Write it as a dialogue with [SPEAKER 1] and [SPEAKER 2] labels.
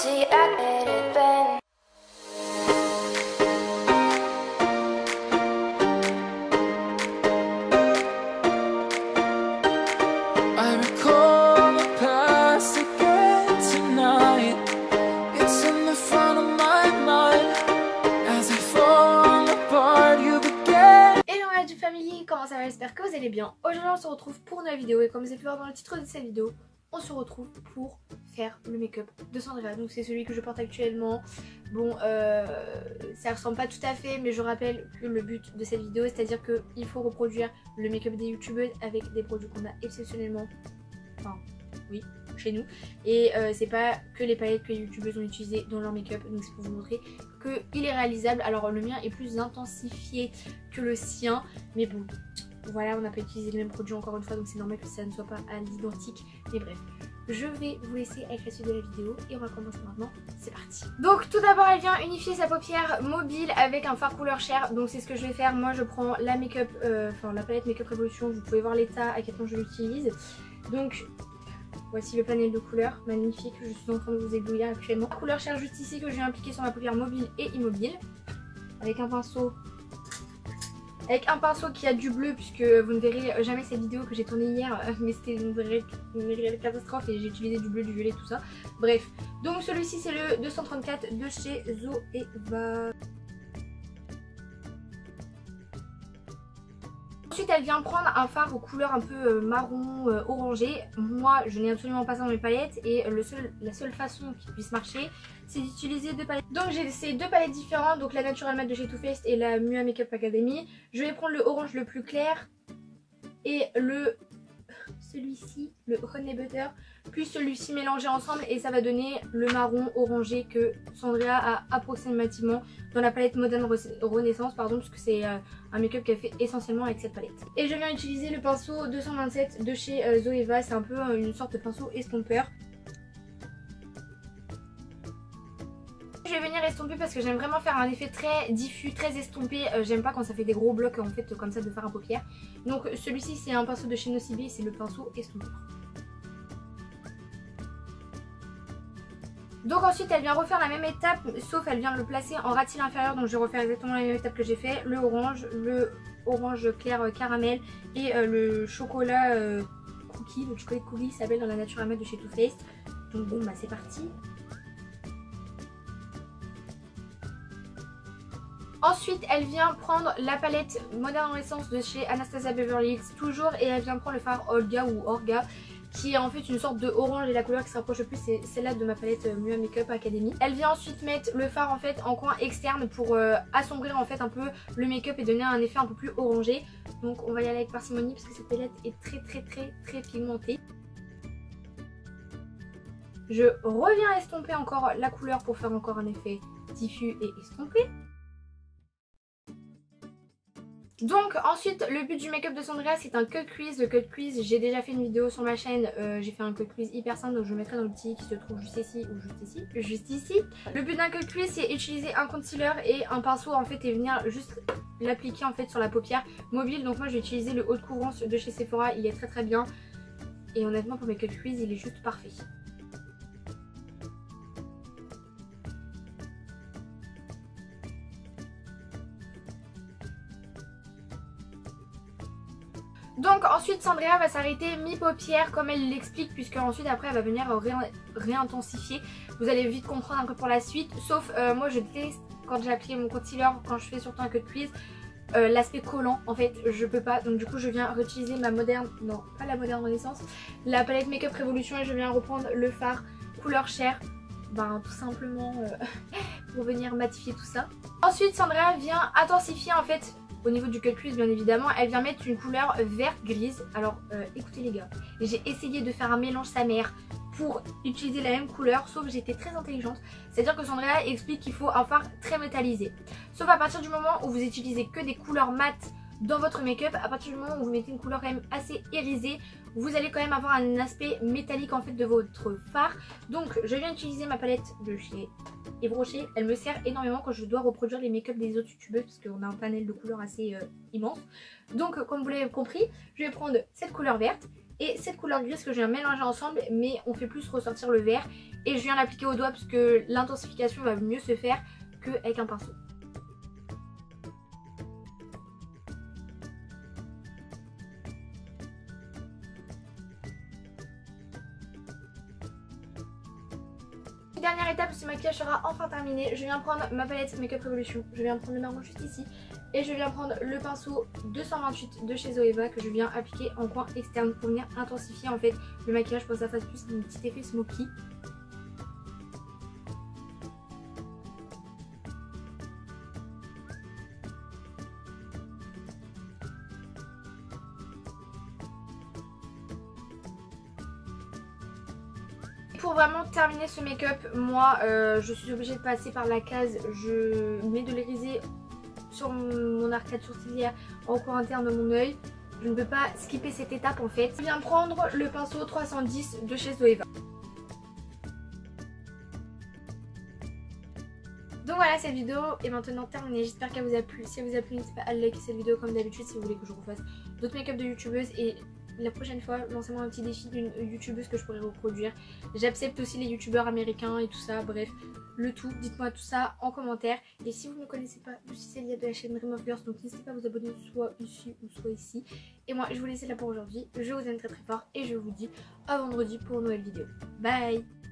[SPEAKER 1] see, I get it then.
[SPEAKER 2] I recall the past again tonight. It's in the front of my mind as I fall apart. You began.
[SPEAKER 3] Hello la du family, comment ça va? J'espère que vous allez bien. Aujourd'hui on se retrouve pour une nouvelle vidéo et comme vous avez pu voir dans le titre de cette vidéo, on se retrouve pour faire le make-up de Sandrea. Donc c'est celui que je porte actuellement. Bon, ça ressemble pas tout à fait, mais je rappelle que le but de cette vidéo, c'est-à-dire qu'il faut reproduire le make-up des youtubeuses avec des produits qu'on a exceptionnellement, enfin oui, chez nous. Et c'est pas que les palettes que les youtubeuses ont utilisées dans leur make-up, donc c'est pour vous montrer qu'il est réalisable. Alors le mien est plus intensifié que le sien, mais bon, voilà, on n'a pas utilisé les mêmes produits encore une fois, donc c'est normal que ça ne soit pas à l'identique. Mais bref, je vais vous laisser avec la suite de la vidéo et on va commencer maintenant, c'est parti. Donc tout d'abord elle vient unifier sa paupière mobile avec un fard couleur chair. Donc c'est ce que je vais faire, moi je prends la make-up, la palette Make-up Revolution, vous pouvez voir l'état à quel point je l'utilise. Donc voici le panel de couleurs magnifique que je suis en train de vous éblouir actuellement. La couleur chair juste ici que je vais appliquer sur ma paupière mobile et immobile. Avec un pinceau qui a du bleu, puisque vous ne verrez jamais cette vidéo que j'ai tournée hier, mais c'était une réelle catastrophe et j'ai utilisé du bleu, du violet, tout ça. Bref, donc celui-ci c'est le 234 de chez Zoeva. Ensuite elle vient prendre un fard aux couleurs un peu marron orangé. Moi je n'ai absolument pas ça dans mes palettes et la seule façon qui puisse marcher c'est d'utiliser deux palettes. Donc j'ai ces deux palettes différentes, donc la Natural Matte de chez Too Faced et la Mua Makeup Academy. Je vais prendre le orange le plus clair et celui-ci, le Honey Butter, plus celui-ci mélangés ensemble et ça va donner le marron orangé que Sandrea a approximativement dans la palette Modern Renaissance, pardon, puisque c'est un make-up qu'elle fait essentiellement avec cette palette. Et je viens utiliser le pinceau 227 de chez Zoeva, c'est un peu une sorte de pinceau estompeur. Je vais venir estomper parce que j'aime vraiment faire un effet très diffus, très estompé. J'aime pas quand ça fait des gros blocs en fait comme ça de fard à paupières. Donc celui-ci c'est un pinceau de chez Nocibé, c'est le pinceau estompeur. Donc ensuite elle vient refaire la même étape, sauf elle vient le placer en ratil inférieur. Donc je vais refaire exactement la même étape que j'ai fait. Le orange clair caramel et le chocolat cookie. Le chocolat cookie s'appelle dans la Natural Matte de chez Too Faced. Donc bon bah c'est parti. Ensuite elle vient prendre la palette Modern Renaissance de chez Anastasia Beverly Hills toujours, et elle vient prendre le fard Olga ou Orga qui est en fait une sorte de orange, et la couleur qui se rapproche le plus c'est celle-là de ma palette Mua Makeup Academy. Elle vient ensuite mettre le fard en fait en coin externe pour assombrir en fait un peu le make-up et donner un effet un peu plus orangé. Donc on va y aller avec parcimonie parce que cette palette est très pigmentée. Je reviens estomper encore la couleur pour faire encore un effet diffus et estompé. Donc ensuite le but du make-up de Sandrea c'est un cut crease. Le cut crease, j'ai déjà fait une vidéo sur ma chaîne, j'ai fait un cut crease hyper simple, donc je mettrai dans le petit qui se trouve juste ici ou juste ici. Le but d'un cut crease c'est utiliser un concealer et un pinceau en fait et venir juste l'appliquer en fait sur la paupière mobile. Donc moi je vais utiliser le haut de couvrance de chez Sephora, il est très bien et honnêtement pour mes cut crease il est juste parfait. Donc ensuite Sandrea va s'arrêter mi-paupière comme elle l'explique, puisque ensuite après elle va venir réintensifier. Vous allez vite comprendre un peu pour la suite. Sauf moi je déteste quand j'ai appliqué mon concealer, quand je fais surtout un cut crease, l'aspect collant en fait je peux pas. Donc du coup je viens réutiliser ma moderne, non pas la Modern Renaissance, la palette Make-up Revolution, et je viens reprendre le fard couleur chair. Ben tout simplement pour venir matifier tout ça. Ensuite Sandrea vient intensifier en fait au niveau du cut crease bien évidemment. Elle vient mettre une couleur verte grise. Alors écoutez les gars, j'ai essayé de faire un mélange sa mère pour utiliser la même couleur, sauf j'étais très intelligente. C'est à dire que Sandrea explique qu'il faut un fard très métallisé. Sauf à partir du moment où vous utilisez que des couleurs mates dans votre make-up, à partir du moment où vous mettez une couleur quand même assez irisée, vous allez quand même avoir un aspect métallique en fait de votre fard. Donc je viens utiliser ma palette de chez Yves Rocher. Elle me sert énormément quand je dois reproduire les make-up des autres youtubeuses, parce qu'on a un panel de couleurs assez immense. Donc comme vous l'avez compris, je vais prendre cette couleur verte et cette couleur grise que je viens mélanger ensemble, mais on fait plus ressortir le vert. Et je viens l'appliquer au doigt parce que l'intensification va mieux se faire qu'avec un pinceau. Dernière étape, ce maquillage sera enfin terminé. Je viens prendre ma palette Makeup Revolution, je viens prendre le marron juste ici et je viens prendre le pinceau 228 de chez Zoeva que je viens appliquer en coin externe pour venir intensifier en fait le maquillage pour que ça fasse plus un petit effet smoky. Pour vraiment terminer ce make-up, moi je suis obligée de passer par la case, je mets de l'irisé sur mon arcade sourcilière en coin interne de mon œil. Je ne peux pas skipper cette étape en fait. Je viens prendre le pinceau 310 de chez Zoeva. Donc voilà, cette vidéo est maintenant terminée, j'espère qu'elle vous a plu. Si elle vous a plu, n'hésitez pas à liker cette vidéo comme d'habitude si vous voulez que je refasse d'autres make-up de youtubeuses. Et la prochaine fois, lancez-moi un petit défi d'une youtubeuse que je pourrais reproduire. J'accepte aussi les youtubeurs américains et tout ça, bref, le tout. Dites-moi tout ça en commentaire. Et si vous ne me connaissez pas, je suis Célia de la chaîne Dream of Girls, donc n'hésitez pas à vous abonner soit ici ou soit ici. Et moi, je vous laisse là pour aujourd'hui. Je vous aime très très fort et je vous dis à vendredi pour une nouvelle vidéo. Bye!